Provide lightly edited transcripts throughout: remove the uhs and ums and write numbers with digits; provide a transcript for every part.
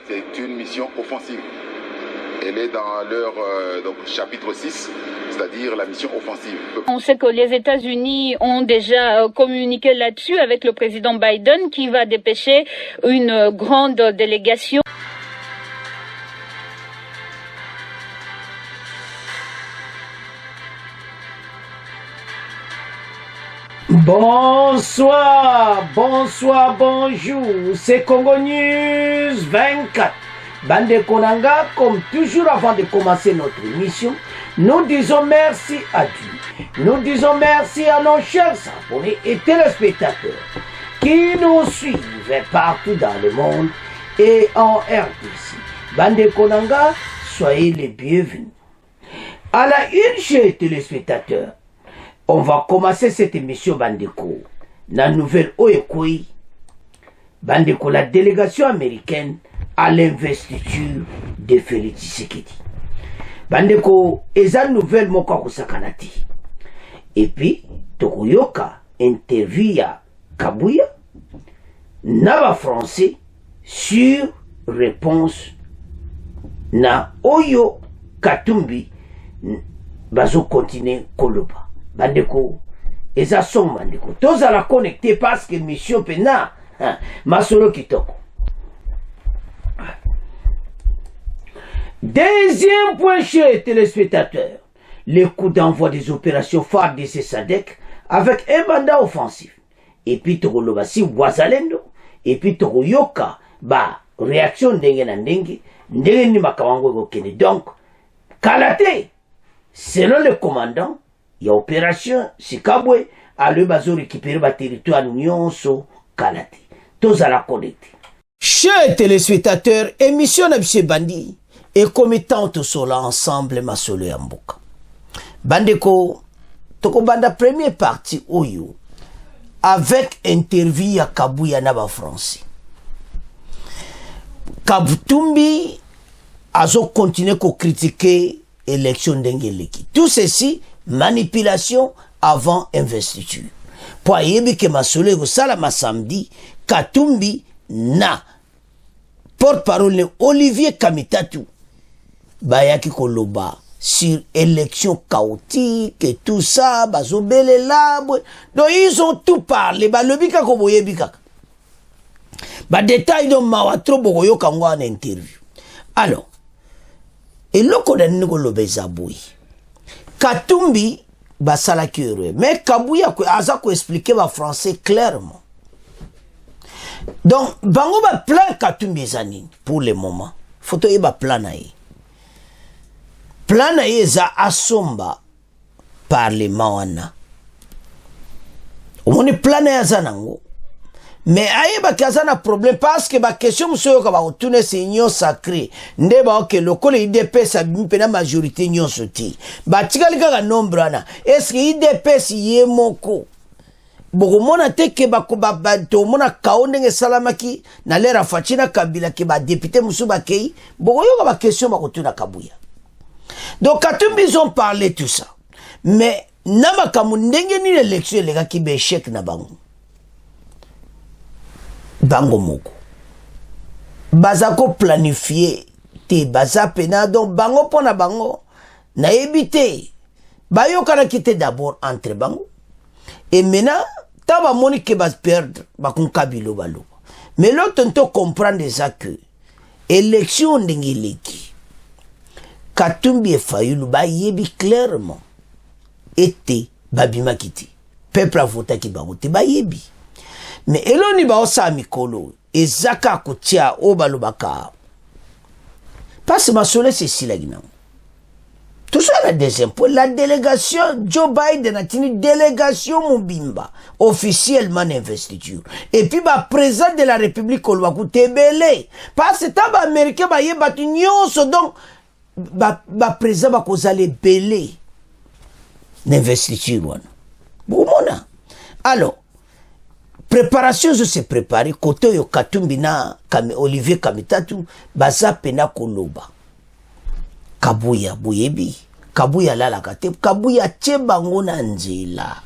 C'est une mission offensive. Elle est dans leur chapitre 6, c'est-à-dire la mission offensive. On sait que les États-Unis ont déjà communiqué là-dessus avec le président Biden qui va dépêcher une grande délégation. Bonsoir, bonjour, c'est Congo News 24. Bande Konanga, comme toujours avant de commencer notre émission, nous disons merci à Dieu. Nous disons merci à nos chers abonnés et téléspectateurs qui nous suivent partout dans le monde et en RDC. Bande Konanga, soyez les bienvenus. À la une, chers téléspectateurs, on va commencer cette émission Bandeko. La nouvelle Oekoi. Bandeko, la délégation américaine à l'investiture de Félix Tshisekedi. Bandeko, eza nouvelle moka kusakanati. Et puis, Tokoyoka interview ya Kabuya, Naba français sur réponse na Oyo Katumbi bazo continuer koloba. Bandeko, eza son bandeko. Tous à la connecter parce que mission pena, masolo kitoko. Deuxième point chez téléspectateurs, le coup d'envoi des opérations phares de SADC avec un mandat offensif. Et puis Tokoloba si Wazalendo, et puis Tokoyoka, réaction ndenge na ndenge, ndenge ni makawango kokene. Donc, Kalate, selon le commandant, il y a opération Sikabwe à le bazo récupérer le territoire Nyonso Kalate. Tous à la connecter. Chers téléspectateurs, émission Nabise Bandi et commettant tout cela ensemble Masolo Yamboka. Bandeko, toko banda première partie Oyo avec interview à Kabuya Naba français. Kabutumbi azo continuer à critiquer l'élection d'Engeleki. Tout ceci, manipulation avant investiture. Pour yebi ke masole go salama samedi, Katumbi na porte-parole Olivier Kamitatu bayaki koloba sur élection chaotique et tout ça, bazobele labwe. Donc ils ont tout parlé, lobi kako boyebi kaka. Détail do mawatro boyo kangwa en interview. Alors, et loko da niko lobe zaboui. Katumbi basala heureux. Mais Kabuya aza ko expliquer ba français clairement. Donc bango ba plan Katumbi zanini pour le moment. Photo e ba plan na ye. Plan na ye za asomba parlement wana. Omoni plan na ya zanango. Mais aye ba kazana problème parce que ba question musoyo ka ba otune se union sacré nde ba ok lokole IDPS abimpe majorité union soti ba tikalika ka nombre ana est-ce que IDPS yemoko boko mona teke ba ko ba to mona kaonde salamaki na lera fachina kabila ke ba député musuba kei boko yo ka ba question ba kotuna Kabuya. Donc Katumbi ils ont parlé tout ça mais nama kamundenge ni l'élection les gars qui be échec na bango bango moko bazako planifier te baza pena donc bango pona bango na ebité bayokana kite d'abord entre bango et maintenant taba moni ke bas perdre ba kon kabilo balo mais l'autre on comprendre ça que élection ndengileki Katumbi e Fayulu ba yebi clairement été babima kiti peuple a voté ki bango te ba yebi. Mais eloni ba osa mikolo ezaka kotia obalobaka parce que masole c'est si la gina tout ça la deuxième point la délégation Joe Biden a tenu délégation Mubimba officiellement investiture et puis ba président de la République kolwa kutebele parce que taba américain ba yeba nyonso donc ba président ba kozale belé d'investiture wana bomona. Alors préparation je se préparer côté yo Katumbi na Olivier Kamitatu baza pena koloba Kabuya boyebi Kabuya lala kate Kabuya tchebango na nzela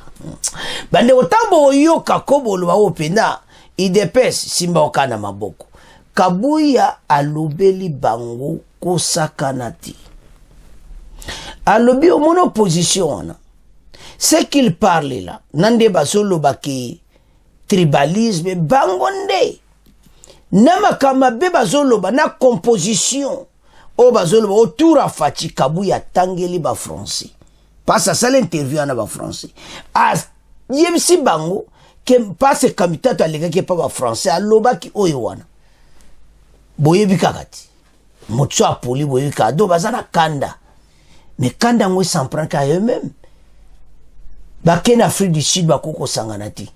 bande otambo yo kakobolo wa opena IDPS simba okana maboko Kabuya alobeli bango kosakanati. Alobi au mon opposition, ce qu'il parle là, nande basolo baki tribalisme, bangonde. Nama kamabe bazolo ba na composition. O bazolo autour à Fati Kabuya tangeli ba français. Passe à ça l'interview en ba français. Ah, yemsi bango que passe kamitato alega ke pa ba français aloba ki oyewana. Boyebi kakati. Motso apoli boyebi kado bazana kanda. Mais kanda ngwe s'en prend qu'à eux-mêmes. Baken Afrique du Sud bakoko sanganati.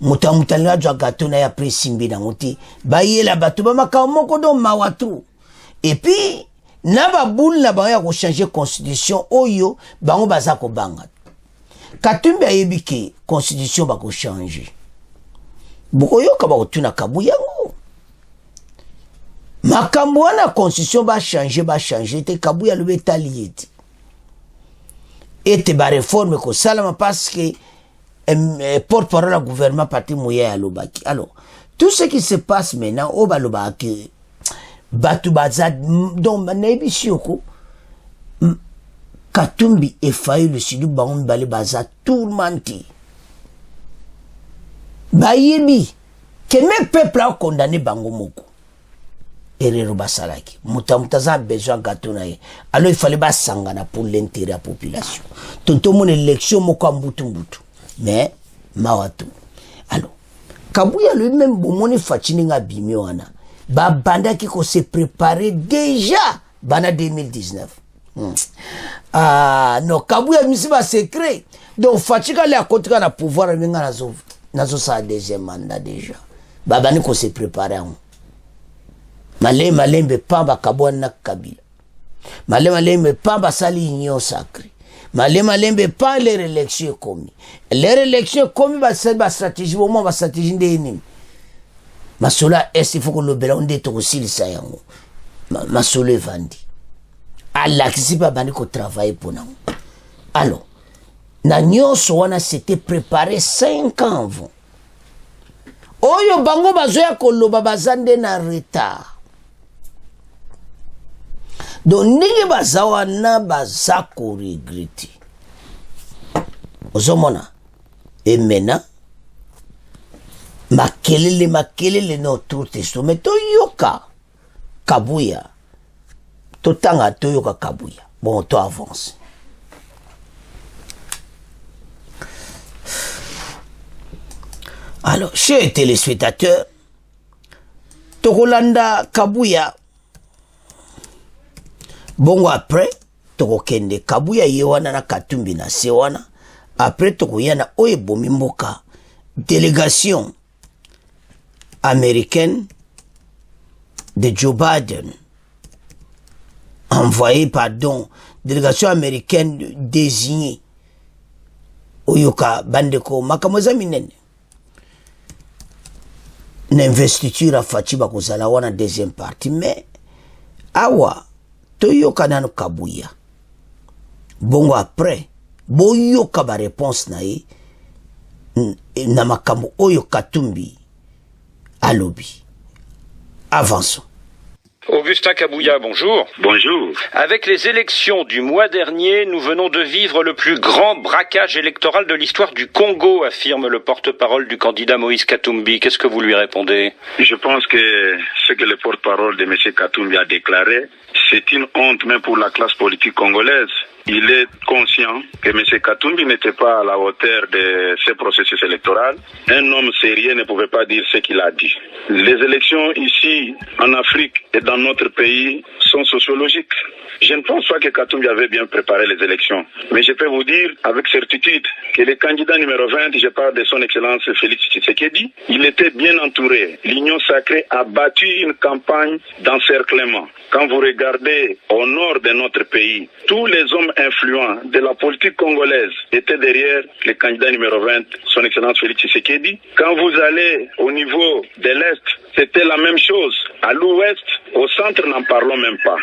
Mutamutanga jwa gato na ya presimbi na muti. Bayela bato ba makamoko do mawatu. Et puis na ba boule na ba ya ko changer constitution oyo bango bazako banga. Katumbi ayebiki constitution bako changer. Bokoyo ka ba tuna Kabuya ngo. Makambo wana constitution ba changer te Kabuya le betalieti. Et te ba réforme ko salama parce que porte-parole au gouvernement parti Mouya à Lobaki. Alors, tout ce qui se passe maintenant au Balobaki, Batu Bazad, dont Manebi Sioko, Katumbi et Faye le Sidou Baon Bali Bazad, tourmenté. Bayebi, que même peuple a condamné Bango Moko. Erero Basalaki. Mutaza a besoin de gâteau. Alors il fallait pas sangana pour l'intérêt de la population. Tonton mon élection, Moko Mbutu. Mais mawatu alors Kabuya lui-même bomoni fachininga bimiwana ba banda qui ko se préparer déjà bana 2019 ah non Kabuya misiba secret donc fachika le akotika na pouvoir minga nazo sa deuxième mandat déjà baba ni ko se préparer malembe pamba Kabuya na Kabila malembe pamba sali union sacrée malembe pas les élections commis. Les élections commis ba stratégie au moins ba stratégie ndeni. Masola est il faut que le belon de to aussi le sayango. Masole vandi. Allah qui si pas bani ko travailler pour nous. Alors, na nyonso wana s'était préparé 5 ans avant. Oyo bango bazoya ko loba bazande na retard. Donc, nige bazawana bazako regreti. Ozomona. Et maintenant, makelele no tout testo. Mais to yoka Kabuya. To tanga to yoka Kabuya. Bon, to avance. Alors, chers téléspectateurs, Tokolanda Kabuya. Bongo après, toko kende Kabuya yewana na Katumbi na sewana. Après toko yana oye bomi mboka. Délégation américaine de Joe Biden. Envoyée, délégation américaine désignée. Oyoka bandeko makamoza minene. N'investiture à Fatiba kozala wana deuxième partie. Mais, awa, toyoka nano Kabuya. Bongo après, boyoka ba réponse na ye, na makambo oyo Katumbi alobi. Avançons. Augustin Kabuya, bonjour. Bonjour. Avec les élections du mois dernier, nous venons de vivre le plus grand braquage électoral de l'histoire du Congo, affirme le porte-parole du candidat Moïse Katumbi. Qu'est-ce que vous lui répondez? Je pense que ce que le porte-parole de M. Katumbi a déclaré, c'est une honte même pour la classe politique congolaise. Il est conscient que M. Katumbi n'était pas à la hauteur de ce processus électoral. Un homme sérieux ne pouvait pas dire ce qu'il a dit. Les élections ici, en Afrique et dans notre pays, sont sociologiques. Je ne pense pas que Katumbi avait bien préparé les élections. Mais je peux vous dire avec certitude que le candidat numéro 20, je parle de son excellence Félix Tshisekedi, il était bien entouré. L'Union sacrée a battu une campagne d'encerclement. Quand vous regardez au nord de notre pays, tous les hommes influents de la politique congolaise étaient derrière le candidat numéro 20, son excellence Félix Tshisekedi. Quand vous allez au niveau de l'Est, c'était la même chose. À l'Ouest, au centre, n'en parlons même pas.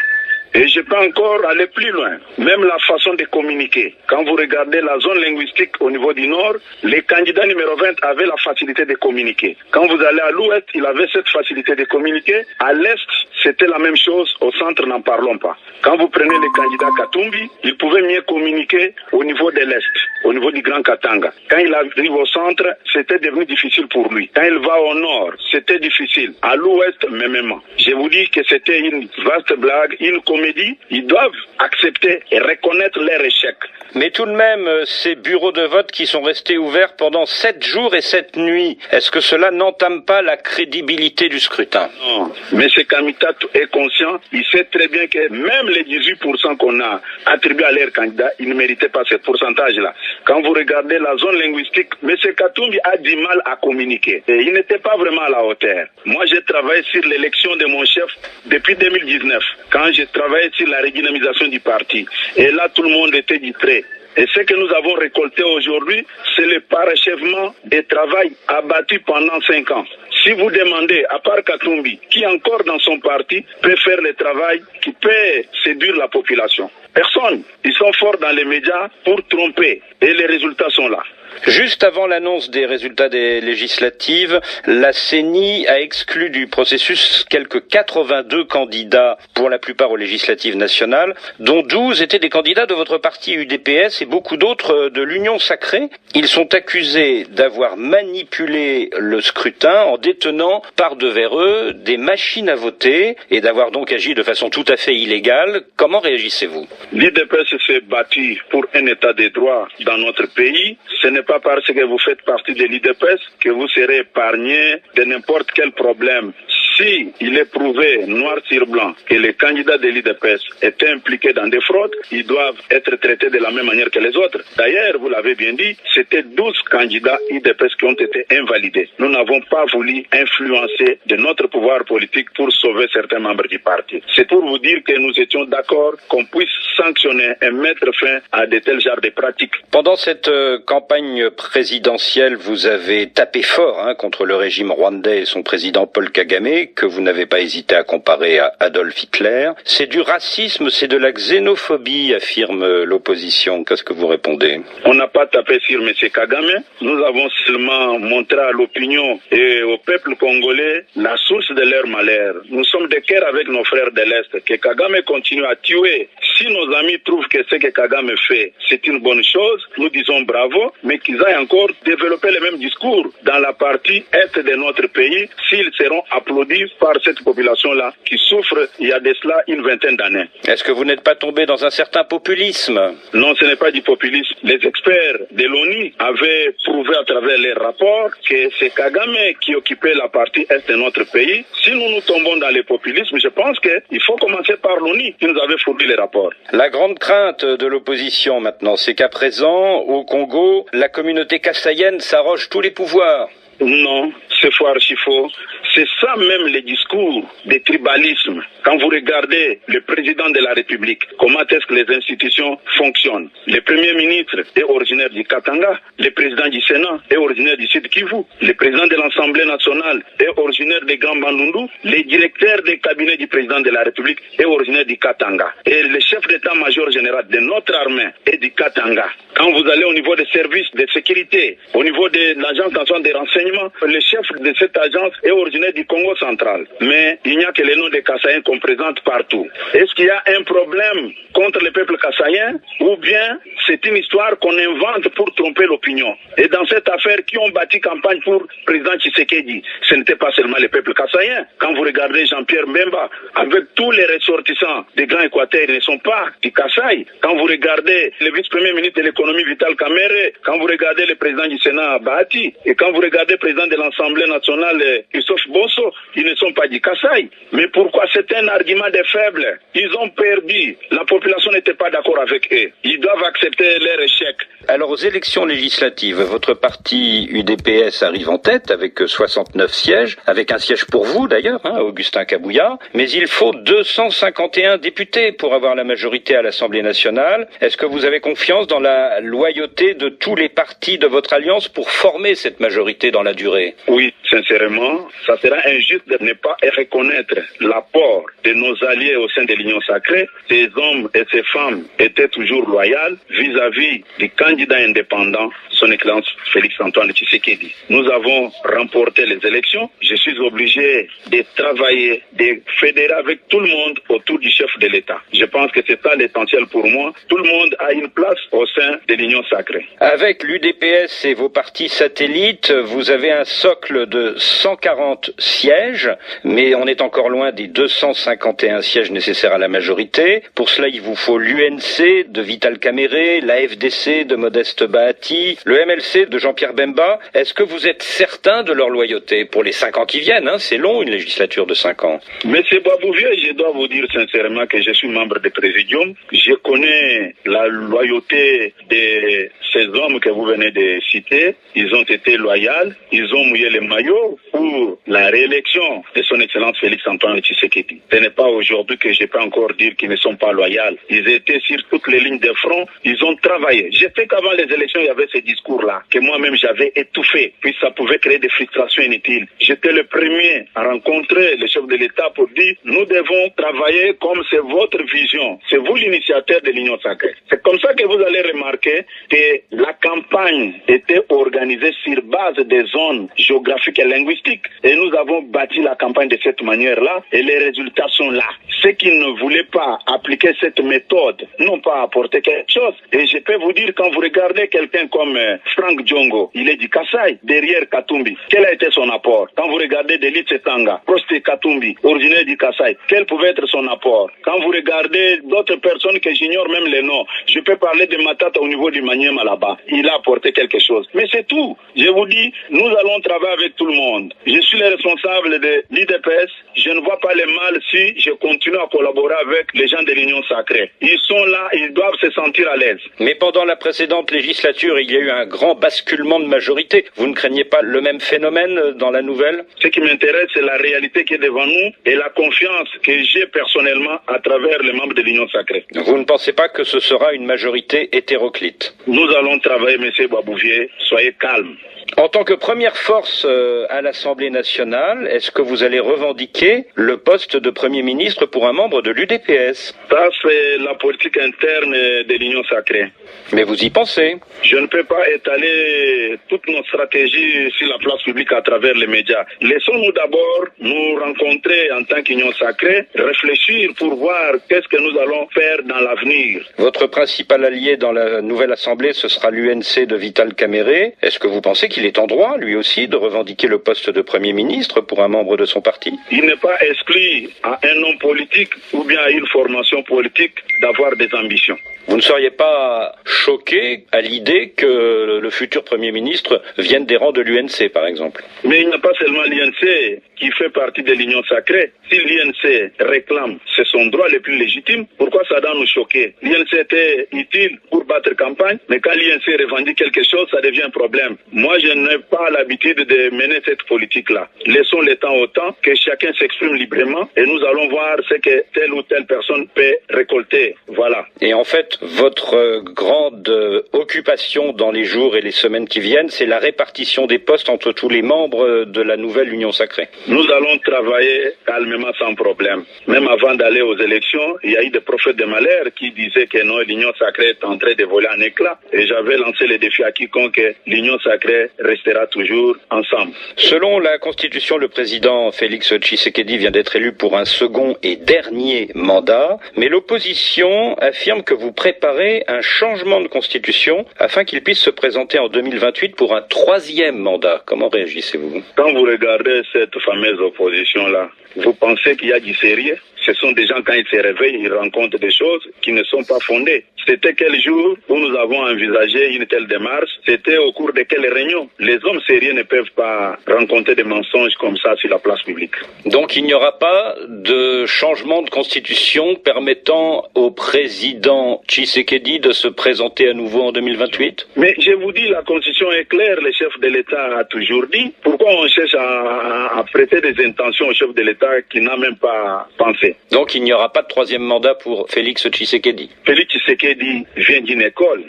Et je peux encore aller plus loin. Même la façon de communiquer. Quand vous regardez la zone linguistique au niveau du Nord, les candidats numéro 20 avaient la facilité de communiquer. Quand vous allez à l'Ouest, il avait cette facilité de communiquer. À l'Est, c'était la même chose. Au centre, n'en parlons pas. Quand vous prenez les candidats Katumbi, il pouvait mieux communiquer au niveau de l'Est, au niveau du Grand Katanga. Quand il arrive au centre, c'était devenu difficile pour lui. Quand il va au Nord, c'était difficile. À l'Ouest, même. Je vous dis que c'était une vaste blague, une comédie. Ils doivent accepter et reconnaître leur échec. Mais tout de même, ces bureaux de vote qui sont restés ouverts pendant 7 jours et 7 nuits, est-ce que cela n'entame pas la crédibilité du scrutin? Non, mais M. Kamita est conscient. Il sait très bien que même les 18% qu'on a attribués à leurs candidats, ils ne méritaient pas ce pourcentage-là. Quand vous regardez la zone linguistique, M. Katumbi a du mal à communiquer. Et il n'était pas vraiment à la hauteur. Moi, j'ai travaillé sur l'élection de mon chef depuis 2019, quand j'ai travaillé sur la redynamisation du parti. Et là, tout le monde était distrait. Et ce que nous avons récolté aujourd'hui, c'est le parachèvement des travail abattu pendant 5 ans. Si vous demandez, à part Katumbi, qui encore dans son parti peut faire le travail qui peut séduire la population? Personne. Ils sont forts dans les médias pour tromper. Et les résultats sont là. Juste avant l'annonce des résultats des législatives, la CENI a exclu du processus quelques 82 candidats, pour la plupart aux législatives nationales, dont 12 étaient des candidats de votre parti UDPS et beaucoup d'autres de l'Union Sacrée. Ils sont accusés d'avoir manipulé le scrutin en détenant par devers eux des machines à voter et d'avoir donc agi de façon tout à fait illégale. Comment réagissez-vous? L'UDPS s'est battu pour un état de droit dans notre pays. Ce n'est pas parce que vous faites partie de l'UDPS que vous serez épargné de n'importe quel problème. Si il est prouvé noir sur blanc que les candidats de l'UDPS étaient impliqués dans des fraudes, ils doivent être traités de la même manière que les autres. D'ailleurs, vous l'avez bien dit, c'était 12 candidats UDPS qui ont été invalidés. Nous n'avons pas voulu influencer de notre pouvoir politique pour sauver certains membres du parti. C'est pour vous dire que nous étions d'accord qu'on puisse sanctionner et mettre fin à de tels genres de pratiques. Pendant cette campagne présidentielle, vous avez tapé fort contre le régime rwandais et son président Paul Kagame, que vous n'avez pas hésité à comparer à Adolf Hitler. C'est du racisme, c'est de la xénophobie, affirme l'opposition. Qu'est-ce que vous répondez? On n'a pas tapé sur M. Kagame. Nous avons seulement montré à l'opinion et au peuple congolais la source de leur malheur. Nous sommes de cœur avec nos frères de l'Est. Que Kagame continue à tuer. Si nos amis trouvent que ce que Kagame fait, c'est une bonne chose, nous disons bravo, mais qu'ils aillent encore développer le même discours dans la partie est de notre pays, s'ils seront applaudis par cette population-là qui souffre il y a de cela une vingtaine d'années. Est-ce que vous n'êtes pas tombé dans un certain populisme? Non, ce n'est pas du populisme. Les experts de l'ONU avaient prouvé à travers les rapports que c'est Kagame qui occupait la partie est de notre pays. Si nous tombons dans le populisme, je pense qu'il faut commencer par l'ONU qui nous avait fourni les rapports. La grande crainte de l'opposition maintenant, c'est qu'à présent, au Congo, la communauté kassaïenne s'arroge tous les pouvoirs. Non, c'est faux, archi faux. C'est ça même le discours de tribalisme. Quand vous regardez le président de la République, comment est-ce que les institutions fonctionnent? Le premier ministre est originaire du Katanga, le président du Sénat est originaire du Sud Kivu, le président de l'Assemblée nationale est originaire de Grand Bandundu, le directeur des cabinets du président de la République est originaire du Katanga. Et le chef d'état-major général de notre armée est du Katanga. Quand vous allez au niveau des services de sécurité, au niveau de l'Agence nationale des renseignements, le chef de cette agence est originaire du Congo central. Mais il n'y a que les noms des Kassaïens qu'on présente partout. Est-ce qu'il y a un problème contre le peuple kassaïen ou bien c'est une histoire qu'on invente pour tromper l'opinion? Et dans cette affaire, qui ont bâti campagne pour président Tshisekedi, ce n'était pas seulement le peuple kassaïen. Quand vous regardez Jean-Pierre Mbemba, avec tous les ressortissants des Grands Équateurs, ils ne sont pas du Kasaï. Quand vous regardez le vice-premier ministre de l'économie Vital Kamerhe, quand vous regardez le président du Sénat Bahati, et quand vous regardez le président de l'Assemblée nationale Christophe Bosso, ils ne sont pas du Kasaï. Mais pourquoi? C'est un argument des faibles. Ils ont perdu. La population n'était pas d'accord avec eux. Ils doivent accepter leur échec. Alors aux élections législatives, votre parti UDPS arrive en tête avec 69 sièges, avec un siège pour vous d'ailleurs, Augustin Kabouya, mais il faut 251 députés pour avoir la majorité à l'Assemblée nationale. Est-ce que vous avez confiance dans la loyauté de tous les partis de votre alliance pour former cette majorité dans la durée? Oui, sincèrement, ça sera injuste de ne pas reconnaître l'apport de nos alliés au sein de l'Union sacrée. Ces hommes et ces femmes étaient toujours loyaux vis-à-vis du candidat indépendant, son Excellence Félix-Antoine Tshisekedi. Nous avons remporté les élections. Je suis obligé de travailler, de fédérer avec tout le monde autour du chef de l'État. Je pense que c'est ça l'essentiel pour moi. Tout le monde a une place au sein de l'Union sacrée. Avec l'UDPS et vos partis satellites, vous avez un socle de 140 sièges, mais on est encore loin des 251 sièges nécessaires à la majorité. Pour cela, il vous faut l'UNC de Vital Kamerhe, la FDC de Modeste Bahati, le MLC de Jean-Pierre Bemba. Est-ce que vous êtes certain de leur loyauté pour les 5 ans qui viennent, hein? C'est long, une législature de 5 ans. Monsieur Babouvier, je dois vous dire sincèrement que je suis membre du Présidium. Je connais la loyauté de ces hommes que vous venez de citer. Ils ont été loyaux, ils ont mouillé les maillots pour la réélection de son Excellence Félix-Antoine Tshisekedi. Ce n'est pas aujourd'hui que je peux encore dire qu'ils ne sont pas loyaux. Ils étaient sur toutes les lignes de front, ils ont travaillé. Je sais qu'avant les élections, il y avait ce discours-là, que moi-même j'avais étouffé, puis ça pouvait créer des frustrations inutiles. J'étais le premier à rencontrer le chef de l'État pour dire nous devons travailler comme c'est votre vision. C'est vous l'initiateur de l'Union sacrée. C'est comme ça que vous allez remarquer que la campagne était organisée sur base des zones géographiques et linguistiques. Et nous avons bâti la campagne de cette manière-là et les résultats sont là. Ceux qui ne voulaient pas appliquer cette méthode n'ont pas apporté quelque chose. Et je peux vous dire, quand vous regardez quelqu'un comme Frank Djongo, il est du Kasaï, derrière Katumbi. Quel a été son apport? Quand vous regardez Delit Setanga, Proste Katumbi, originaire du Kasaï, quel pouvait être son apport? Quand vous regardez d'autres personnes que j'ignore même les noms, je peux parler de Matata au niveau du Maniema là-bas. Il a apporté quelque chose. Mais c'est tout. Je vous dis, nous allons travailler avec tout le monde. Je suis le responsable de l'IDPS. Je ne vois pas le mal si je continue à collaborer avec les gens de l'Union sacrée. Ils sont là, ils doivent se sentir à l'aise. Mais pendant la précédente législature, il y a eu un grand basculement de majorité. Vous ne craignez pas le même phénomène dans la nouvelle? Ce qui m'intéresse, c'est la réalité qui est devant nous et la confiance que j'ai personnellement à travers les membres de l'Union sacrée. Vous ne pensez pas que ce sera une majorité hétéroclite? Nous allons travailler, monsieur Babouvier. Soyez calme. En tant que première force à l'Assemblée nationale, est-ce que vous allez revendiquer le poste de Premier ministre pour un membre de l'UDPS? Ça, c'est la politique interne de l'Union sacrée. Mais vous y pensez? Je ne peux pas étaler toute notre stratégie sur la place publique à travers les médias. Laissons-nous d'abord nous rencontrer en tant qu'Union sacrée, réfléchir pour voir qu'est-ce que nous allons faire dans l'avenir. Votre principal allié dans la nouvelle Assemblée, ce sera l'UNC de Vital Kamerhe. Est-ce que vous pensez qu'il est en droit, lui aussi, de revendiquer le poste de Premier ministre pour un membre de son parti? Il n'est pas exclu à un homme politique ou bien à une formation politique d'avoir des ambitions. Vous ne seriez pas choqué à l'idée que le futur Premier ministre vienne des rangs de l'UNC, par exemple? Mais il n'y a pas seulement l'UNC qui fait partie de l'Union sacrée. Si l'UNC réclame, c'est son droit le plus légitime, pourquoi ça doit nous choquer? L'UNC était utile pour battre campagne, mais quand l'UNC revendique quelque chose, ça devient un problème. Moi, je n'ai pas l'habitude de mener cette politique-là. Laissons le temps au temps, que chacun s'exprime librement, et nous allons voir ce que telle ou telle personne peut récolter. Voilà. Et en fait, votre grande occupation dans les jours et les semaines qui viennent, c'est la répartition des postes entre tous les membres de la nouvelle Union sacrée. Nous allons travailler calmement sans problème. Même avant d'aller aux élections, il y a eu des prophètes de malheur qui disaient que non, l'Union sacrée est en train de voler en éclats. Et j'avais lancé le défi à quiconque, l'Union sacrée restera toujours ensemble. Selon la Constitution, le président Félix Tshisekedi vient d'être élu pour un second et dernier mandat, mais l'opposition affirme que vous préparez un changement de Constitution afin qu'il puisse se présenter en 2028 pour un troisième mandat. Comment réagissez-vous? Quand vous regardez cette fameuse opposition-là, vous pensez qu'il y a du sérieux? Ce sont des gens, quand ils se réveillent, ils rencontrent des choses qui ne sont pas fondées. C'était quel jour où nous avons envisagé une telle démarche? C'était au cours de quelle réunion? Les hommes sérieux ne peuvent pas rencontrer des mensonges comme ça sur la place publique. Donc il n'y aura pas de changement de constitution permettant au président Tshisekedi de se présenter à nouveau en 2028? Mais je vous dis, la constitution est claire, le chef de l'État a toujours dit. Pourquoi on cherche à prêter des intentions au chef de l'État qui n'a même pas pensé? Donc il n'y aura pas de troisième mandat pour Félix Tshisekedi? Félix Tshisekedi vient d'une école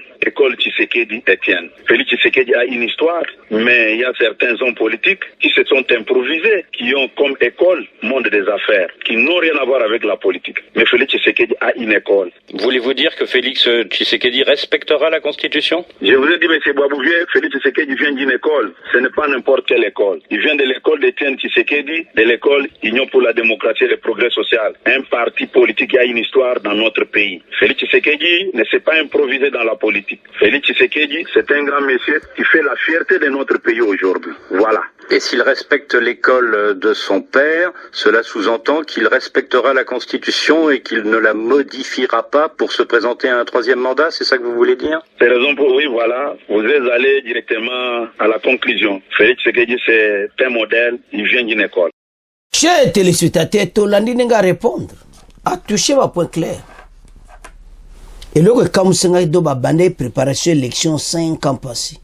Tshisekedi Etienne. Félix Tshisekedi a une histoire, mais il y a certains hommes politiques qui se sont improvisés, qui ont comme école monde des affaires, qui n'ont rien à voir avec la politique. Mais Félix Tshisekedi a une école. Voulez-vous dire que Félix Tshisekedi respectera la Constitution? Je vous ai dit, M. Boisbouvier, Félix Tshisekedi vient d'une école. Ce n'est pas n'importe quelle école. Il vient de l'école d'Etienne Tshisekedi, de l'école Union pour la démocratie et le progrès social. Un parti politique qui a une histoire dans notre pays. Félix Tshisekedi ne s'est pas improvisé dans la politique. Félix Tshisekedi, c'est un grand monsieur qui fait la fierté de notre pays aujourd'hui. Voilà. Et s'il respecte l'école de son père, cela sous-entend qu'il respectera la Constitution et qu'il ne la modifiera pas pour se présenter à un troisième mandat, c'est ça que vous voulez dire? C'est raison pour oui, voilà. Vous êtes allé directement à la conclusion. Félix Tshisekedi, c'est un modèle, il vient d'une école. Chers téléspectateurs, Tolandi n'a répondre. A touché un point clair. Et là, quand vous avez dit préparation élection 5 ans passés.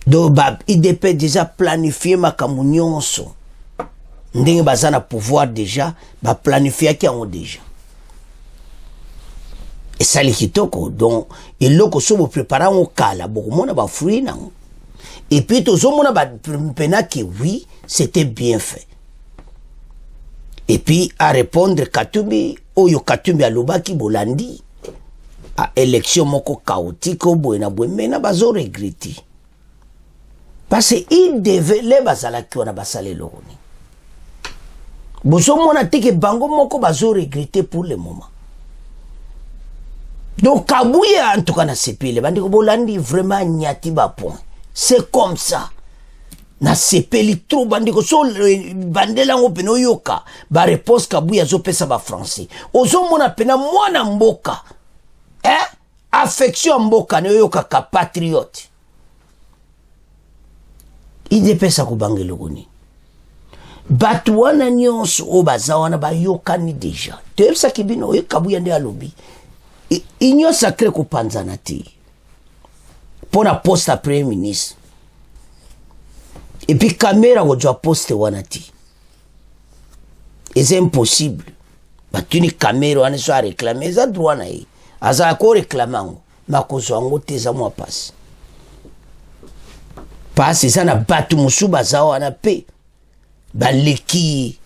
Donc, IDP déjà planifié ma camounionso. Ndenge bazana pouvoir déjà, planifié qui ont déjà. Et ça les kitoko. Donc, et là, que vous préparez au kala, beaucoup monde va fruit non. Et puis, tout le monde va penser que oui, c'était bien fait. Et puis, à répondre, Katumbi, Oyo Katumbi à Lubaki Bolandi, à élection moko chaotique, Boena Boemena, bazo regretter. Parce qu'il devait, les bazala qui on a basalé l'oroni. Bozo mona teke bango moko bazo regretter pour le moment. Donc, Kabouya, en tout cas, na CP, le bandi ko Bolandi, vraiment, nyati ba point. C'est comme ça. Na sepeli trop bandiko so bandela ngo peno yoka ba réponse Kabuya zo pesa ba français ozo mona pena mwana mboka affection mboka ne yoka ka patriote ide pesa ko bangelo goni batu wana nyonso o bazawana ba yoka ni déjà te ça kibino e Kabuya nde alobi inyo sacré ko panzana ti pona poste premier ministre. Et puis, caméra, on doit poster wanati. Et c'est impossible. Bah, tu n'es caméra, on est réclamé. Ça droit na yi. Aza ko réclamant. Ma kozo ango teza moi passe. Passe ça na batu musu baza wana pe. Ba leki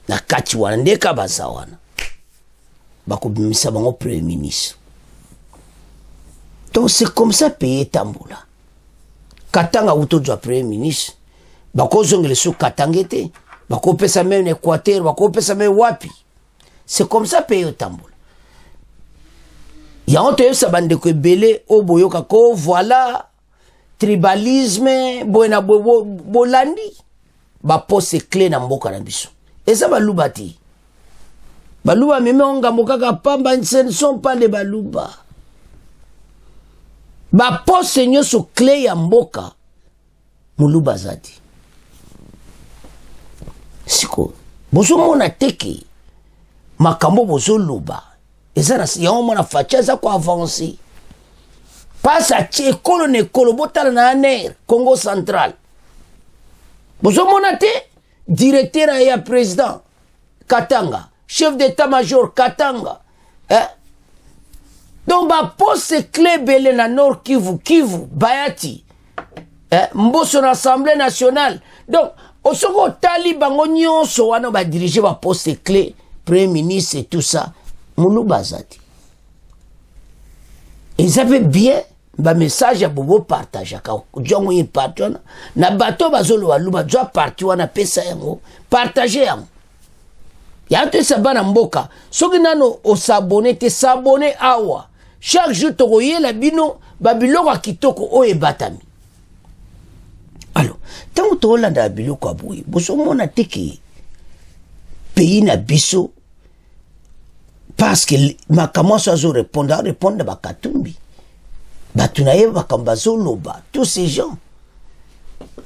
na kati wana ndeka baza wana. Ba ko bimisa bango premier ministre. Donc c'est comme ça payer tambola. Katanga uto do premier ministre. Bako zongele sou katangete, bako pesa même Équateur, bako pesa même wapi. C'est comme ça paye au tamboul. Ya onte sa bande ko belé o boyoka ko voilà tribalisme boena bolandi. Ba pose clé na mboka na biso. Et ça baluba ti. Baluba meme onga mokaka pamba ce ne sont pas des baluba. Ba pose nyoso clé ya mboka muluba zati. Siko bozo mona teke makambo bozo luba ezana ya mona facha za ko avancer pasa che kolone kolobotala na aner Congo central bozo mona te directeur ya président Katanga chef d'état-major Katanga donc ba poste clé belé na Nord Kivu Bayati mboso na Assemblée nationale donc Osoko tali bango nyonso wana ba diriger ba poste clé premier ministre et tout ça muluba zati. Ils avaient bien ba message ya bobo partage ka jongo yi patona na bato bazolo waluba doit parti wana pesa yango partager yango. Ya te sabana mboka soki nano o s'abonner te s'abonner awa chaque jour to koyela bino babiloko kitoko o ebatami. Alors, tant que tu as la biloko aboué, boso mona teke pays na biso parce que ma commence à répondre ba Katumbi. Ba tunaye ba kambazo loba, tous ces gens.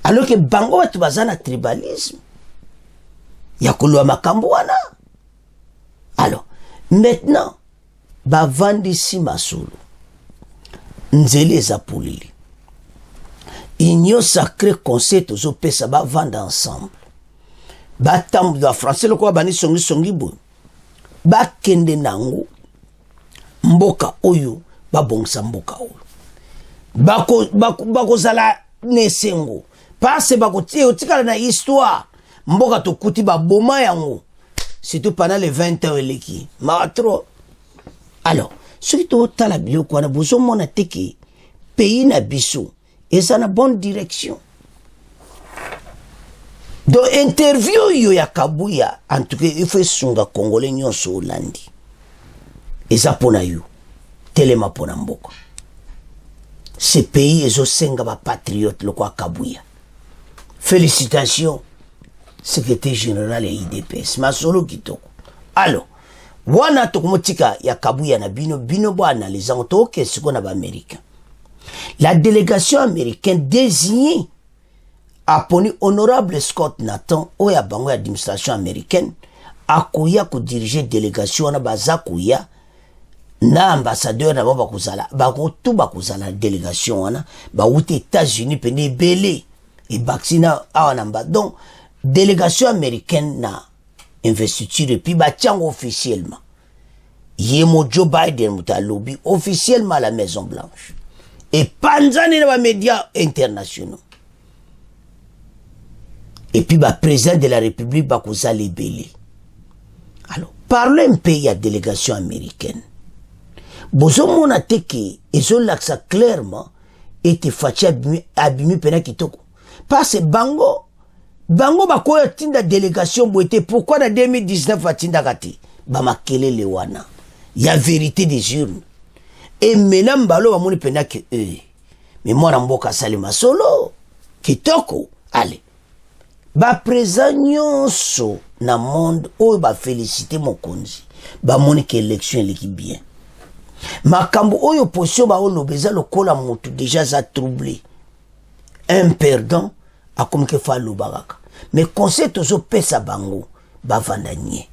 Alors que bango tu bazana tribalisme. Ya kolo makambo wana. Alors, maintenant ba vandi si masulu. Nzeli ezapulili. Union sacré conseil tous au pesa ba vendre ensemble. Ba tambu da français le quoi bani songi bo. Ba kende nango. mboka oyo babongisa mboka oyo bakozala nesengo parce otikala na histoire mboka tokuti baboma yango surtout pendant les 20 ans eleki maka trop. Alors soki totala biloko wana bozomona teke pays na biso eza na bonne direction. Donc interview yo ya Kabuya en tout cas il faut esunga congolais nyonso olandi eza mpona yo telema mpona mboka. Ce pays ezosenga bapatriote lokwa Kabuya. Félicitations secrétaire général ya IDPS masolo kitoko. Alors wana tokomotika ya Kabuya na bino bwana les anto ke siko na ba américain. La délégation américaine désignée aponi honorable Scott Nathan oya bango ya administration américaine akoya ko diriger délégation na bazakoya na ambassadeur na baba kozala bakotu bakozala délégation wana ba uti États-Unis pene belé et vaccina awana mba. Donc délégation américaine na investiture puis ba tiango officiellement yemo Joe Biden mutalobi officiellement à la Maison Blanche et panzani na ba médias internationaux et puis ba président de la République ba kozala belé. Alors parlons un peu ya délégation américaine. Bozomona teke ezolaksa clairement ete fachi abimi pena kitoko parce bango bakoya tinda délégation boete pourquoi na 2019 atinda kati bamakelele wana ya vérité des urnes et maintenant mbalo bamoni pena ke mais mwana mboka sali masolo kitoko. Allez ba présent nyonso na monde oyo ba féliciter mokonzi bamoni ke élection eleki bien. Makambo oyo position ba olobeza lokola motu déjà za troublé. Un perdant a comme que fa lobaka. Mais conseil tozo pesa bango ba vandanye.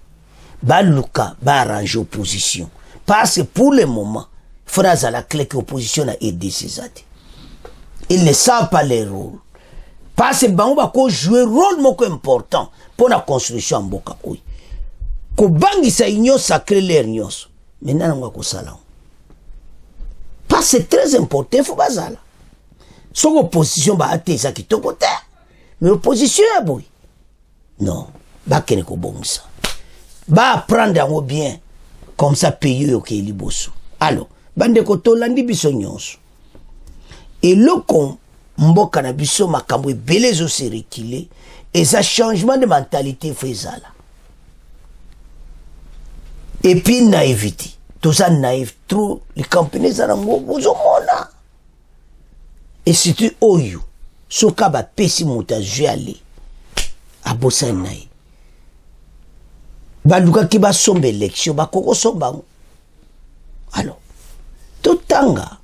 Ba luka ba arranger opposition. Parce que pour le moment, phrase à la clé que opposition a aidé ces athées. Ils ne savent pas les rôles. Parce que bango ba ko jouer rôle moko important pour la construction mboka oyi. Ko bangisa union sacrée l'air nyonso. Maintenant ngwa ko sala. Parce que c'est très important, il faut pas ça. Son opposition va atte ça qui ton côté. Mais l'opposition est boy. Non, ba kene ko bon ça. Ba apprendre en bien comme ça payer au ke liboso. Alors, bande ko to landi biso nyonso. Et le con mboka na biso makambo ebele zo se reculer et ça changement de mentalité faisala. Et puis naïveté. Tout ça naïf, trop, les compagnies ça mona. Et si tu oyo, soka ba pesi mota jali, a bossa naïf. Ba luka ki ba sombe élection, ba koko somba. Alors, tout tanga,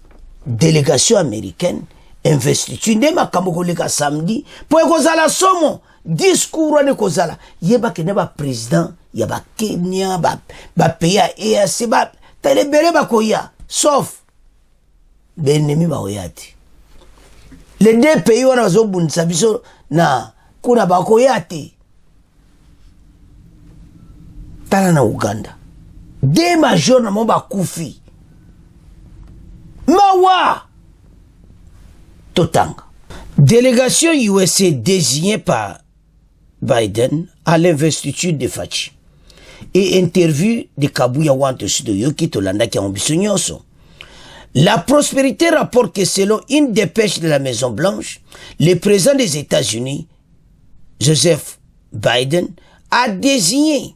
délégation américaine, investiture, ne makambo koleka samedi, pour kozala somo, discours ne kozala, yeba ke ne ba président, ya ba Kenya, ba pays à EAC, ba telebele bakoya sauf l'ennemi bakoyati les deux pays wana bazobundisa biso na kuna bakoyati tala na Uganda deux majors na mo bakufi mawa totanga. Délégation USA désignée par Biden à l'investiture de Fachi et interview de Kabuya Wanto Sudo Yoki Tolanda qui a ambitionneux. La prospérité rapporte que selon une dépêche de la Maison Blanche, le président des États-Unis, Joseph Biden, a désigné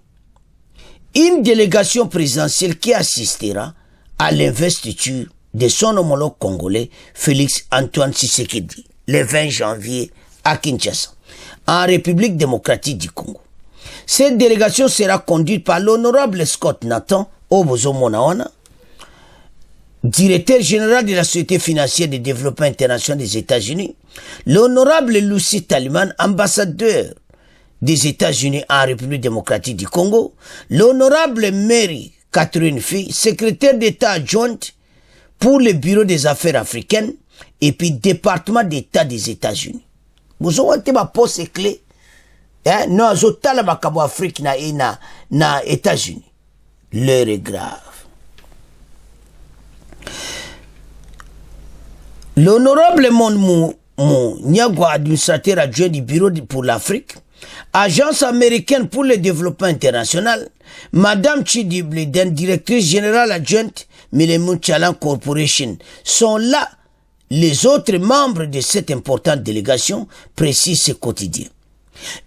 une délégation présidentielle qui assistera à l'investiture de son homologue congolais, Félix Antoine Tshisekedi, le 20 janvier à Kinshasa, en République démocratique du Congo. Cette délégation sera conduite par l'honorable Scott Nathan Obozo Monaona, directeur général de la Société financière de développement international des États-Unis, l'honorable Lucie Taliman, ambassadeur des États-Unis en République démocratique du Congo, l'honorable Mary Catherine Fee, secrétaire d'État adjointe pour le Bureau des Affaires africaines et puis département d'État des États-Unis. Vous avez ma poste clé. Non, zotala makabo Afrique na États-Unis. L'heure est grave. L'honorable Mon Niagua, administrateur adjoint du Bureau pour l'Afrique, Agence américaine pour le développement international, Madame Chidi Bleden, directrice générale adjointe Millennium Challenge Corporation, sont là. Les autres membres de cette importante délégation précisent ce quotidien.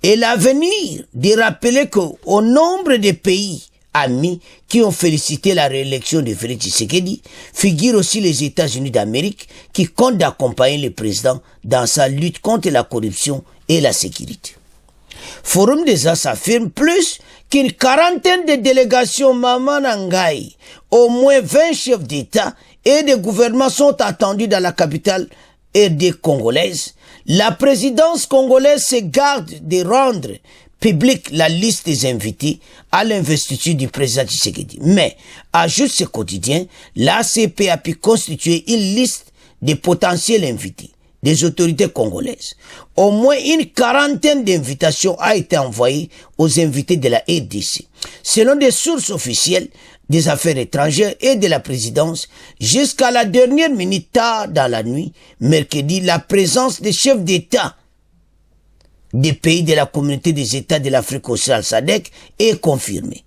Et l'avenir de rappeler qu'au nombre de pays amis qui ont félicité la réélection de Félix Tshisekedi figurent aussi les États-Unis d'Amérique qui comptent d'accompagner le président dans sa lutte contre la corruption et la sécurité. Forum des As affirme plus qu'une quarantaine de délégations Mamanangaï, au moins 20 chefs d'État et de gouvernements sont attendus dans la capitale RD congolaise. La présidence congolaise se garde de rendre publique la liste des invités à l'investiture du président Tshisekedi. Mais, ajoute ce quotidien, l'ACP a pu constituer une liste de potentiels invités des autorités congolaises. Au moins une quarantaine d'invitations a été envoyée aux invités de la RDC. Selon des sources officielles des affaires étrangères et de la présidence, jusqu'à la dernière minute tard dans la nuit, mercredi, la présence des chefs d'État des pays de la communauté des États de l'Afrique australe SADC est confirmée.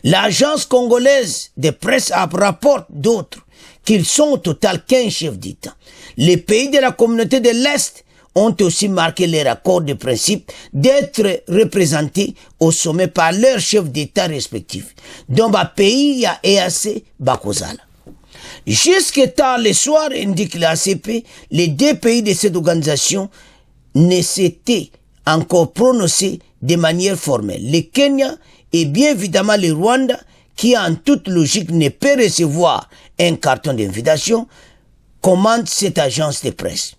L'agence congolaise de presse rapporte d'autres qu'ils sont au total 15 chefs d'État. Les pays de la communauté de l'Est ont aussi marqué leur accord de principe d'être représentés au sommet par leurs chefs d'État respectifs. Dans le pays, il y a EAC Bakozala. Jusque tard le soir, indique l'ACP, les deux pays de cette organisation ne s'étaient encore prononcés de manière formelle. Le Kenya et bien évidemment le Rwanda, qui en toute logique ne peut recevoir un carton d'invitation, commande cette agence de presse.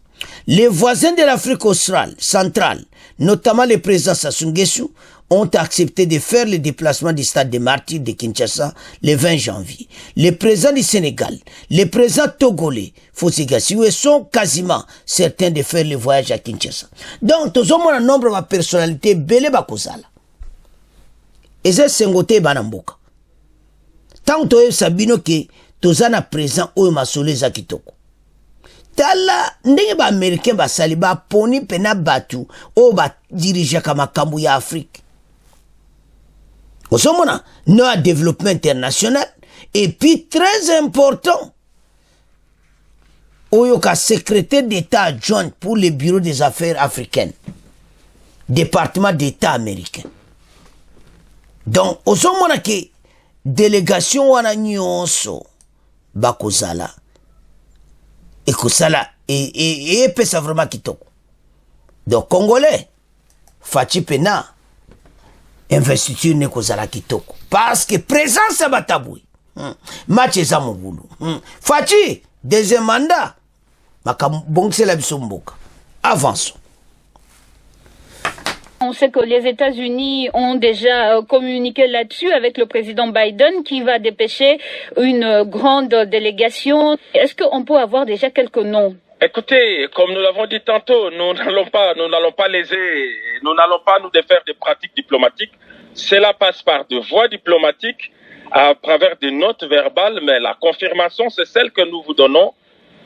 Les voisins de l'Afrique australe, centrale, notamment le président Sassou Nguesso, ont accepté de faire le déplacement du stade des martyrs de Kinshasa le 20 janvier. Les présidents du Sénégal, les présidents togolais, Fossé Gassioué, sont quasiment certains de faire le voyage à Kinshasa. Donc, tous hommes ont un nombre de personnalités belé bakozala. Et c'est Sengote Banamboka. Tant que Sabino que tous en présent ou masole zakitoko. Tala ndenge ba américain ba sali ba poni pena batu o ba dirige kama kambu ya Afrique. Osomona no a développement international et puis très important oyoka secrétaire d'État adjoint pour le bureau des affaires africaines, département d'État américain. Donc osomona ke délégation wana nyonso bakozala ekosala et pesa vraiment kitoko. Donc congolais fachi pena investiture ne kozala kitoko parce que présence bataboui match eza mobulu fachi deuxième mandat makabongisela biso mboka. Avançons. On sait que les États-Unis ont déjà communiqué là-dessus avec le président Biden qui va dépêcher une grande délégation. Est-ce qu'on peut avoir déjà quelques noms? Écoutez, comme nous l'avons dit tantôt, nous n'allons pas léser, nous n'allons pas nous défaire des pratiques diplomatiques. Cela passe par de voies diplomatiques à travers des notes verbales, mais la confirmation, c'est celle que nous vous donnons.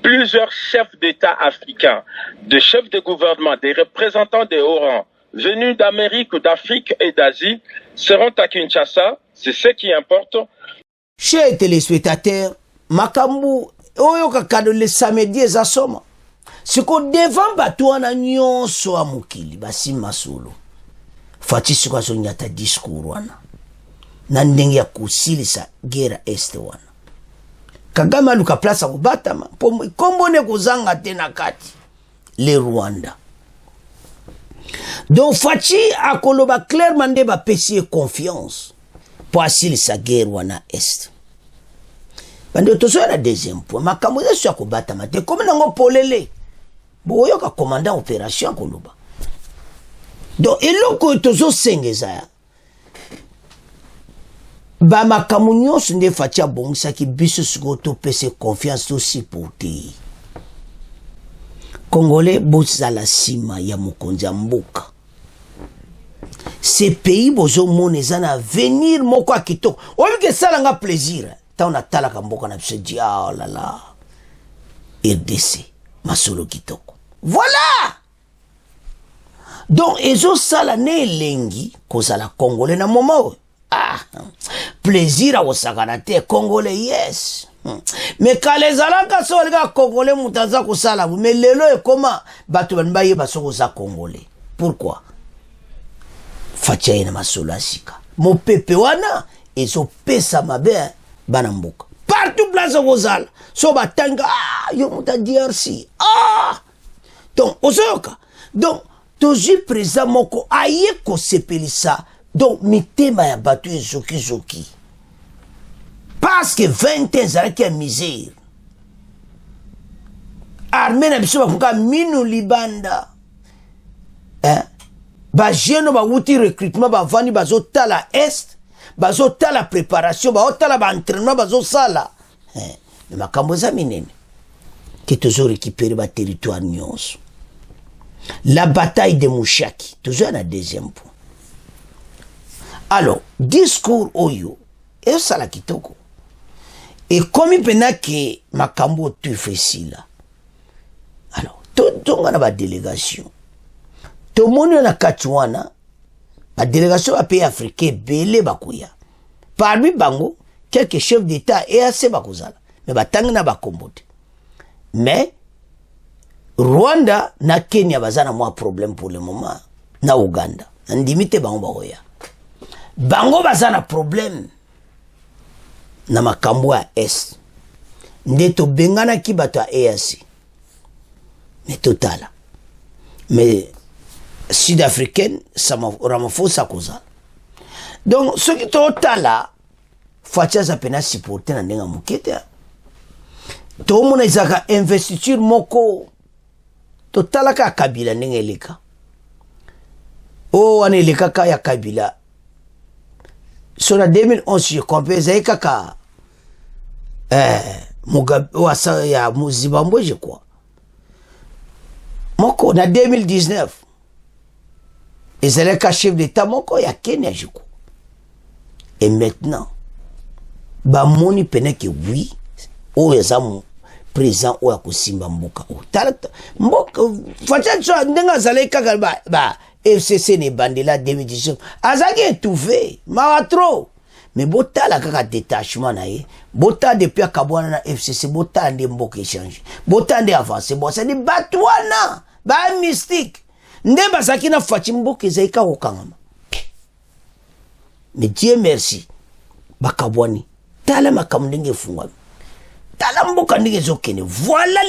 Plusieurs chefs d'État africains, des chefs de gouvernement, des représentants des hauts rangs, venus d'Amérique, d'Afrique et d'Asie, seront à Kinshasa. C'est ce qui importe. Chers téléspectateurs, makambu oyo kakado le samedi ezasoma. Siko devant batu wana nyonso a mukili basi masolo. Fati siko azonyata discours wana. Na ndenge ya kusilisa gera este wana. Kagame aluka place kubatama. Kombone kuzanga tena kati. Le Rwanda. Donc Fachi akoloba clairement de ba pesier confiance pour asile sa guerre wana est. Bande tozo na deuxième point makambo ya swa kobata mate comme nango polele. Boyo ka commandant opération koloba. Donc eloko tozo sengeza ya. Ba makambo nyonso nde Fachi abongisa ki biso sikoto pesier confiance aussi pour te. Congolais bozala sima ya mokonzi ya mboka. Ces pays bozo moneza na venir moko kitoko. Oyo ke sala nga plaisir. Ta on atala ka mboka na biso di oh là là. RDC. masolo kitoko. Voilà. Donc ezosala ne elengi kozala congolais na moment. Ah, plaisir à osakana te congolais, yes. Mais quand les alaka so les congolais mutaza kosala, mais lelo e koma batu banbaye basoko za congolais. Pourquoi? Fatia ina masolo asika. Mo pepe wana ezo pesa mabe banamboka. Partout place kozala. So batanga yo muta DRC. Ah! Donc ozoka. Donc toujours présent moko aye ko sepelisa. Donc mitema ya batu ezoki. Parce que 20 ans zalaki ya misère. Armée na biso bakuka minu libanda. Ba jeune ba wuti recrutement ba vani bazotala est, bazotala préparation, bazotala ba entraînement bazosala. Mais makambo za minene. Qui toujours récupérer ba territoire nyonso. La bataille de Mouchaki, toujours na deuxième point. Alors, discours oyo, et ça la kitoko. Et comme il pena que makambo tu fais si là. Alors, tout on a ba délégation. Tout le monde na katuana, la délégation à pays africain belé bakuya. Parmi bango, quelques chefs d'État et assez bakuzala. Mais batang na bakombote. Mais Rwanda na Kenya bazana moi problème pour le moment. Na Uganda. Ndimite bango bakoya. Bango bazana problème. Na makambo ya est. Ndeto bengana ki bato ya EAC. Mais totala. Mais sud-africaine, ça m'a Ramaphosa kozala. Donc, ce qui totala, Fatia zapena supporter na ndenga mukete. To mona izaka investiture moko. Totala ka Kabila ndenga eleka. Oh, ane eleka ka ya Kabila. Sur la 2011, je compare kaka Mugabe wasa ya Zimbabwe, je crois. Moko na 2019. Ezaleka chef d'État moko ya Kenya, je crois. Et maintenant, ba moni pene que oui, o yazamu président o yakusimba mboka. Mboka facha so ndenga zaleka ba FCC ne bandela 2019. Azaki étouffé, maratro. Mais botala kaka détachement na ye. Bota depuis akabwana na FCC, bota ande mboka échange. Bota ande avancer, bo ça di batwana, ba mystique. Ndemba zaki na fachi mboka zaika kokangama. Mais Dieu merci. Bakabwani. Tala makamndenge fungwa. Tala mboka ndenge zokene. Voilà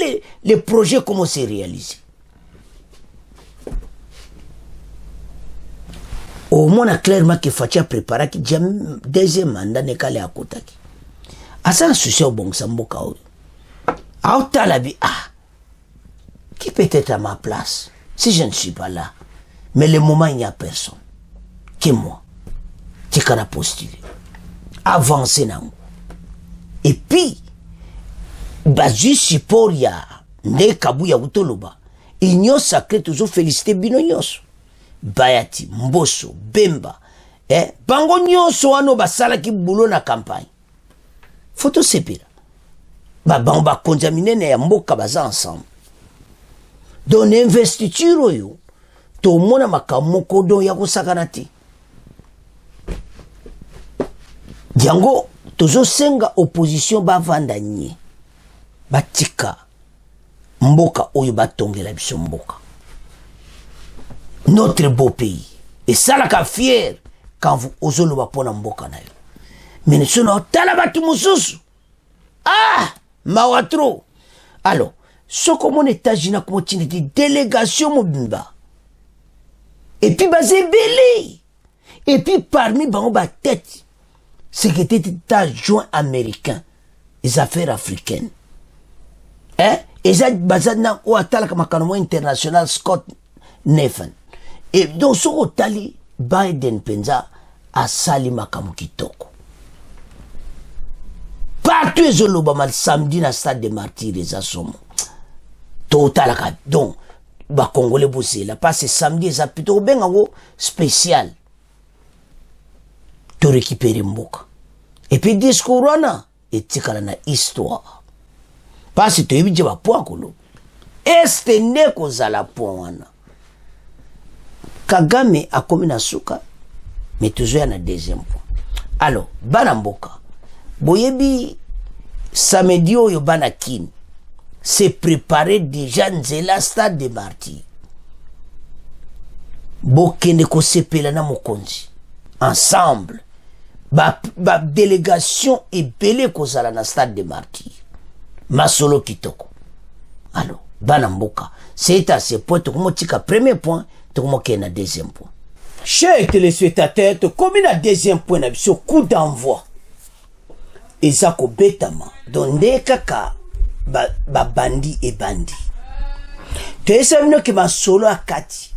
les projets comment c'est réalisé. Au moins, on a clairement que Fatia prépara qui jam deuxième mandat ne kale akotaki. Asa souci au bon samboka o. Auta la bi qui peut être à ma place si je ne suis pas là. Mais le moment il n'y a personne. Que moi. Tu kana postuler. Avancer nango. Et puis bazu support ya ne kabu ya utoloba. Igno sacré toujours féliciter bino nyos. Bayati, Mboso, Bemba, bango nyonso wano basala ki boulot na campagne. Photo sepira. Bango ba kontamine ya mboka baza ensemble. Don investiture oyo, to mona makamoko do ya kosakana ti. Diango, tozo senga opposition ba vanda nye. Batika, mboka oyo batongela biso mboka. Notre beau pays. Et ça la fier quand vous osez le wapona mboka na yo. Mais nous sommes tala batu mususu. Ah, mawatro. Alors, ce comme on est agina comme tine di délégation mobimba. Et puis basé belé. Et puis parmi ba tête, secrétaire d'État joint américain, les affaires africaines. Et ça bazana ou atala comme kanamo international Scott Neffen. Et donc, ce que Biden penza a sali makamu kitoko. Partout les Obama samedi na stade de martyrs les assomments. Total donc ba congolais bossé là parce que samedi ça plutôt ben spécial. To récupérer mboka. Et puis discours na et tikala na histoire. Parce que tu es ba poa kolo. este nde kozala point wana. Kagame akomi na suka, mais toujours ya na deuxième point. Alors, bana mboka, boyebi samedi oyo bana kin se préparer déjà nzela stade de martyr. Bokende ko sepela na mokonzi. Ensemble, ba délégation ebele kozala na stade de martyr. Masolo kitoko. Alors, bana mboka, c'est à ce point, tokomotika premier point, tokomoke na deuxième point. Chers téléspectateurs, comme na deuxième point, na biso coup d'envoi. Ezako betama, donc nde kaka ba bandi et bandi. Toyesa bino ke masolo akati.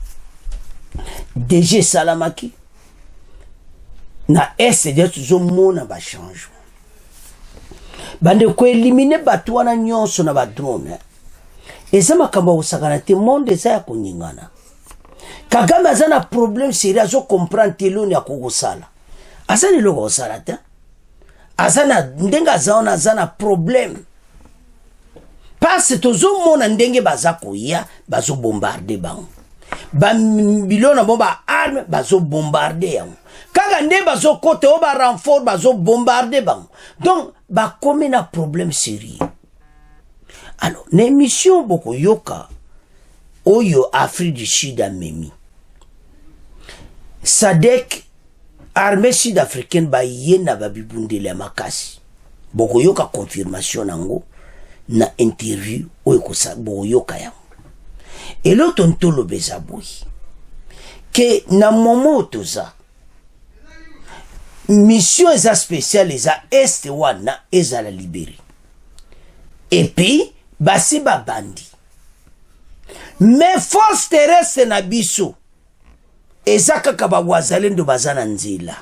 DG Salamaki na SD toujours mona ba changement. Bande ko éliminer batu wana nyonso na ba drone. Eza makambo osakana te monde eza ya koningana. Kagame azana problème sérieux azo comprendre teloni ya kokosala. Azana loko osala te. Azana ndenga azana problème. Parce que tozo mona ndenge bazako ya bazo bombarder bango. Ba bilona bomba arme bazo bombarder yango. Kaka nde bazo kote o ba renfort bazo bombarder bango. Donc ba comme na problème sérieux. Alors, l'émission boko yoka oyo Afrique du Sud a memi. Sadek armée sud-africaine ba yena ba bibundele makasi. Boko yoka confirmation nango na interview oyo kosa boko yoka yango. Et l'autre ntolo bezaboui que na moment toza mission eza spéciale eza est wana eza la libérer. Et puis basi ba bandi. Mais force terrestre na biso eza kaka ba wazalendo bazana nzela.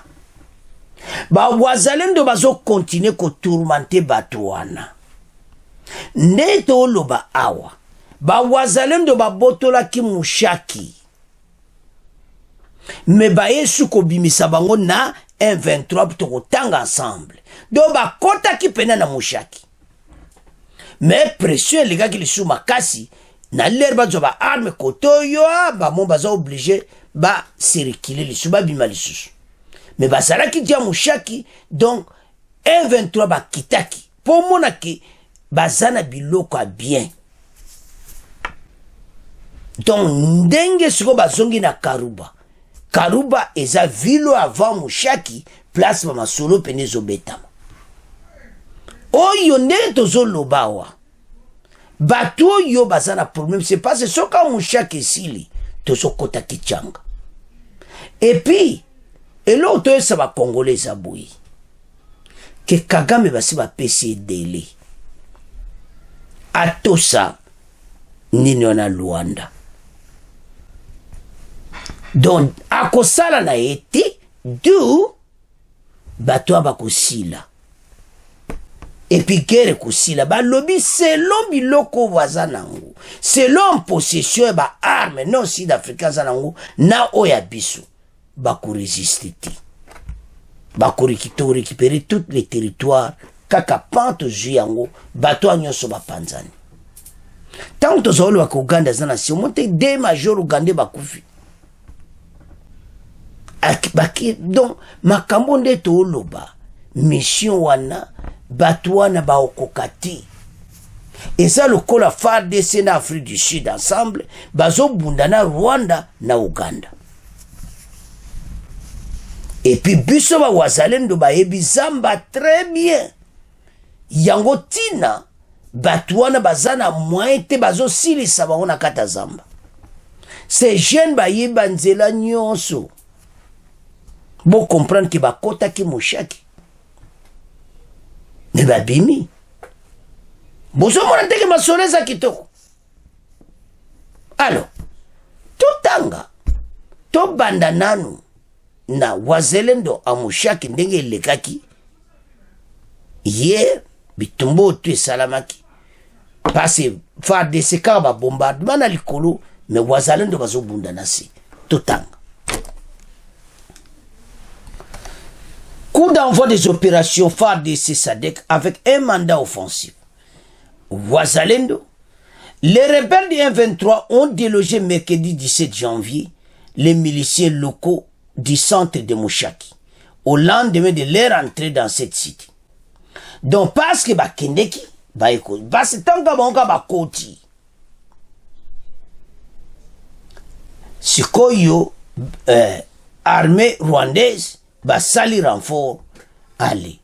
Ba wazalendo bazo continuer ko tourmenter bato wana. Ndeto oloba awa. Ba wazalendo ba botola ki mushaki. Me ba yesu ko bimisa bango na M23 to kotanga ensemble. Do ba kota ki pena na mushaki. Mais pression les gars qui les sous makasi na l'herbe ba arme koto yo ba mon baza obligé ba circuler les sous ba bima les sous. Mais ba sala ki dia mushaki donc M23 ba kitaki. Pour mona ki bazana biloko a bien. Donc ndenge siko bazongi na Karuba. Karuba eza vilo avant mushaki place ba masolo penezo betama. Oyo nde tozo lobawa. Batu oyo bazana problème c'est pas ce soka mushaki sili tozo kota kichanga. Et puis l'autre ça va congolais aboui. Que Kagame basi ba pesi délai. Atosa nini na Luanda. Donc akosala na eti du bato bakosila. Et puis guerre kusila ba lobby selon biloko wazanango. Selon possession ba arme non sud-africain zanango na oya biso ba ko résister. Ba ko récupérer tous les territoires kaka panto juyango bato nyonso ba panzani. Tant que tozolo ba Uganda zana si monte des major ugandais ba kufi. Akibaki donc makambo nde to loba mission wana bato wana ba okokati. Et ça le kola FARDC na Afrique du Sud ensemble bazo bunda na Rwanda na Uganda. Et puis biso ba wazalendo ba ebizamba très bien. Yango tina bato wana bazana moyen te bazo silisa bango na kata zamba. Ces jeunes ba yeba nzela nyonso. Bon comprendre que ba kota ki mushaki. Ne ba bimi. Bozo mona teke masoleza kitoko. Alors, totanga. To banda nanu na wazelendo amushaki ndenge lekaki. Hier bitumbo tu salamaki. Parce FARDC ka ba bombardement na likolo mais wazalendo bazo bunda nasi. Totanga. Coup d'envoi des opérations FARDC SADC avec un mandat offensif. Wazalendo, Les rebelles du M23 ont délogé mercredi 17 janvier les miliciens locaux du centre de Mouchaki au lendemain de leur entrée dans cette cité. Donc parce que Kendeki, parce que tant que Koti, Sikoyo, armée rwandaise, sali renfort, allez.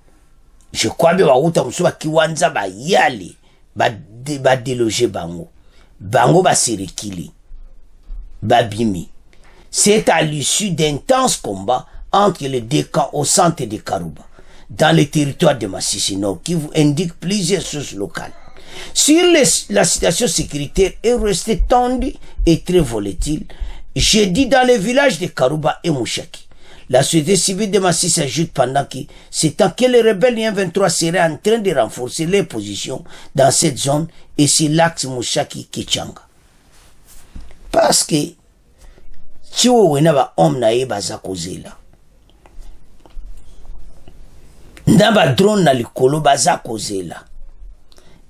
Je crois que Wauta Moussouba Kiwanza yali, déloger Bango. Bango sirikili, bimi. C'est à l'issue d'intenses combats entre les deux camps au centre de Karouba, dans le territoire de Massissi Nord, qui vous indique plusieurs sources locales. Sur la situation sécuritaire est restée tendue et très volatile, jeudi dans les villages de Karouba et Mouchaki. La société civile de Massissi ajoute pendant que c'est tant que les rebelles M23 seraient en train de renforcer les positions dans cette zone et sur l'axe Mouchaki-Kichanga. Parce que Chiwo wenaba omna ye baza kozela. Ndaba drone na likolo baza kozela.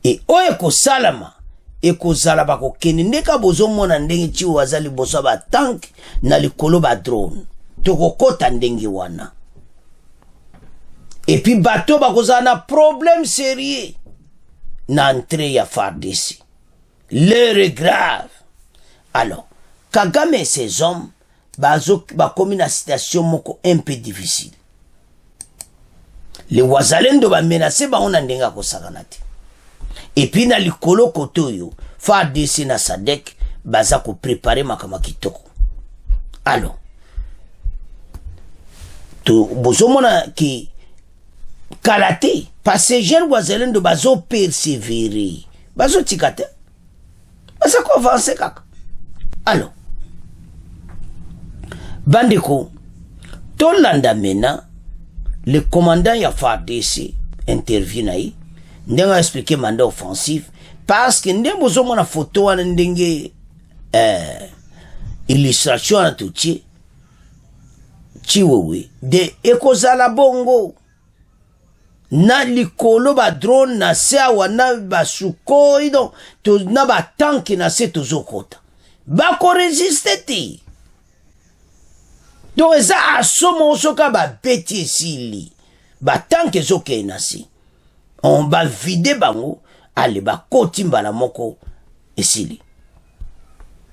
E oye ko salama e ko zala bako kene ndeka bozo mona ndenge Chiwo wazali boso ba tank na likolo ba drone. Toko kota ndenge wana. Et puis bateau bako zana problème sérieux na entrée ya FARDC. L'heure est grave. Alors Kagame et ses hommes commis une situation moko un peu difficile. Les Wazalendo ba menacé ba on ndenga ko saganati. Et puis na likolo kotoyo FARDC na SADC baza ko préparer makama kitoko. Alors to bozomona ki kalate parce que jeune Wazalendo bazo persévérer. Bazo tikate. Baza ko avancer kaka. Alors Bandeko, Tolanda mena, le commandant ya FARDC intervient naï, n'a expliqué mandat offensif, parce que n'a besoin de photo à n'denge illustration à tout chiwewe, de ekozala bongo, na likolo ba drone na sewa na ba sukoi donc, to na ba tanki na se tozokota, ba ko résister ti. Donc ça a somo soka ba beti sili ba tanke soke nasi on va vider bango ale ba koti mbala moko esili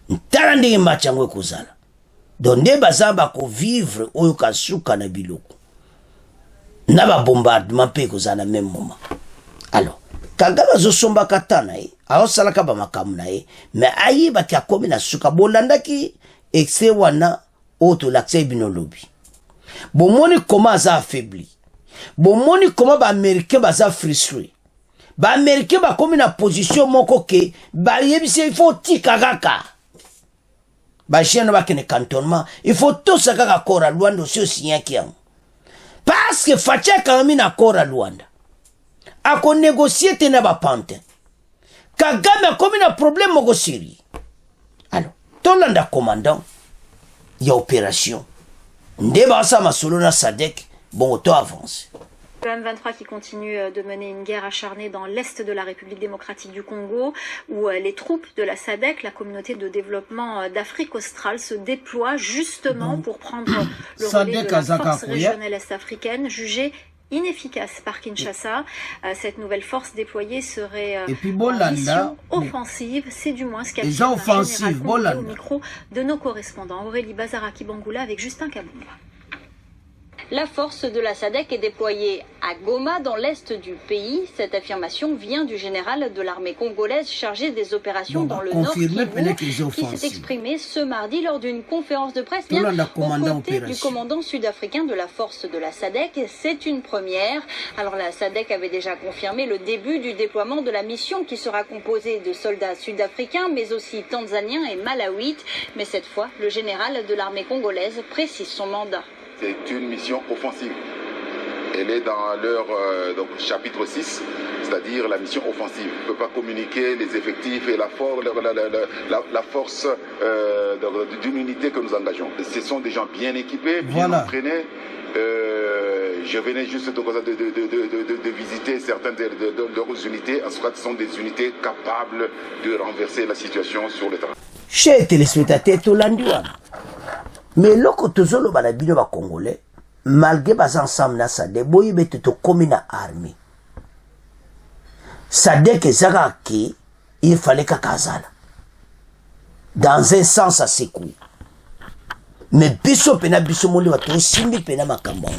ntala ndenge machango kozala donc nde bazamba ko vivre oyo kasuka na biloko na ba bombardement pe kozala même moment. Alors Kagame zo somba katana aosala ka ba makamu na mais ayi ba tia komi na suka bolandaki excès wana auto l'accès binolobi. Bon moni comment ça affaibli. Bon moni comment ba américain ba ça frustré. Ba américain ba comme na position moko ke ba yebise il faut tikagaka. Ba chien ba kene cantonnement, il faut tout ça kaka kora Luanda aussi signé kiam. Parce que facha kami na kora Luanda. A ko négocier te na ba pante. Kagame comme na problème moko siri. Alors, Tolanda commandant il y a opération. Ndeba sa masolo na SADC, bon auto avance. Le M23 qui continue de mener une guerre acharnée dans l'est de la République démocratique du Congo, où les troupes de la SADC, la communauté de développement d'Afrique australe, se déploient justement pour prendre le relais de la force régionale est-africaine, jugée inefficace par Kinshasa. Cette nouvelle force déployée serait en mission offensive, c'est du moins ce qu'a dit le général au micro de nos correspondants Aurélie Bazaraki Bangoula avec Justin Kabumba. La force de la SADC est déployée à Goma, dans l'est du pays. Cette affirmation vient du général de l'armée congolaise chargé des opérations dans le nord Kivu, qui s'est exprimé ce mardi lors d'une conférence de presse aux côtés du commandant sud-africain de la force de la SADC. C'est une première. Alors la SADC avait déjà confirmé le début du déploiement de la mission qui sera composée de soldats sud-africains, mais aussi tanzaniens et malawites. Mais cette fois, le général de l'armée congolaise précise son mandat. C'est une mission offensive. Elle est dans leur chapitre 6, c'est-à-dire la mission offensive. On ne peut pas communiquer les effectifs et la force d'une unité que nous engageons. Ce sont des gens bien équipés, bien entraînés. Je venais juste de visiter certaines de leurs unités, en soit, sont des unités capables de renverser la situation sur le terrain. Chers téléspectateurs, mais loko tozolo balabino ba Congolais, malgré bas ensemble na SADC, boye bete to komi na armée. SADC ezaka ki il fallait kakazala. Dans un sens assez court. Mais biso pena biso moli wa to simbi pena makambo.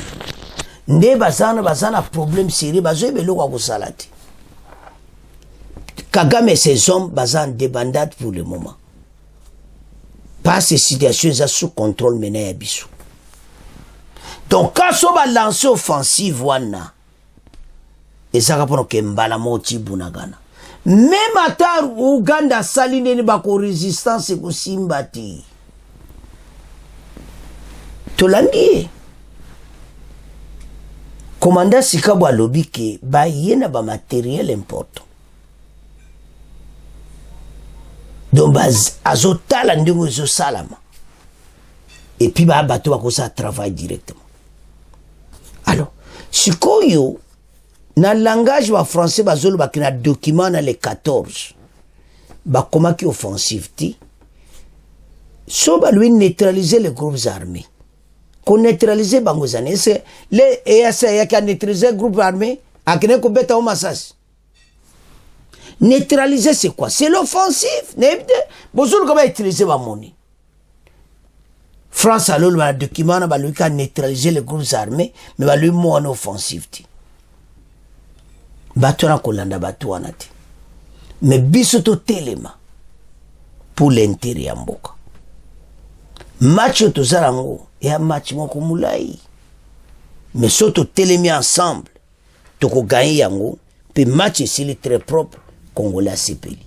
Nde bazana problème sérieux bazo beloko akosalati. Kagame et ses hommes bazan débandade pour le moment. Pas ces situations sous contrôle mené à biso. Donc quand on va lancer offensive wana, et ça rapporte que mbala moti bunagana. Même à Ouganda saline ni bako résistance ko simbati. Tolandi. Commandant Sikabo alobi ke ba yena ba matériel important. Donc azotala ndingo zo salama. Et puis ba bato ba ko ça travaille directement. Alors, sikoyo na langage wa français bazolo ba kina document na les 14. Ba comment qui offensive ti. So ba lui neutraliser les groupes armés. Qu'on neutraliser bango zane c'est les EAC ya ka neutraliser groupe armé akene ko beta o massage. Neutraliser c'est quoi? C'est l'offensive. Bonjour comment utiliser ma monnaie. France a le document ba lui ka neutraliser les groupes armés mais ba lui mo en offensive ti. Batona kolanda batwana ti. Mais biso to telema pour l'intérêt ya mboka. Match to zarango ya match moko mulai. Mais soto telemi ensemble to ko gagner yango puis match c'est très propre. Congolais CPI.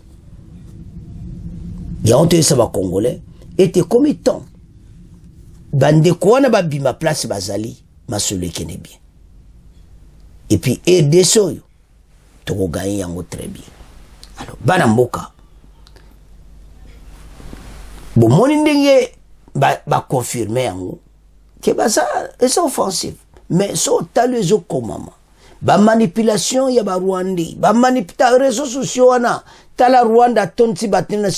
Il y a honte ça va Congolais était comme temps. Bande ko na ba bima place bazali masole kene bien. Et puis RDC to ko gagner yango très bien. Alors bana mboka. Bon moni ndenge ba confirmer yango que baza est offensif mais so talezo komama. Ba manipulation ya ba Rwandi, ba manipulation réseaux sociaux wana tala Rwanda tonti batena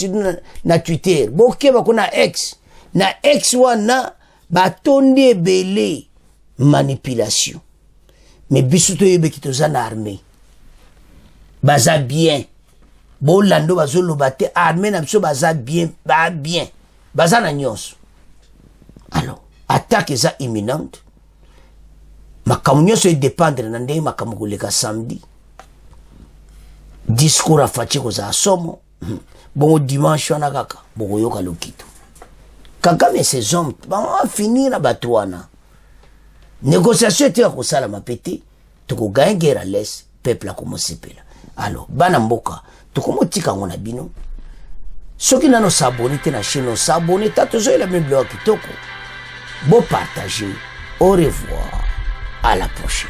na Twitter. Boke ba kuna X wana ba tondi belé manipulation. Mais bisuto yebe kitoza na armée. Baza bien. Bo lando bazolo bate armée na biso baza bien, baza na nyonso. Alors, attaque est imminente. Makamyo se dépendre na ndenge makambo koleka samedi. Discours a fachi ko za somo. Bon dimanche wana kaka, boko yoka lokito. Kagame ses hommes, va finir na batwana. Négociation était ko sala mapete, to ko gagner guerre à l'est, peuple a commencé pela. Alors, bana mboka, to komo tika ngona bino. Soki nano s'abonner te na chaîne, no s'abonner ta toujours la même blog kitoko. Bon partager. Au revoir. À la prochaine.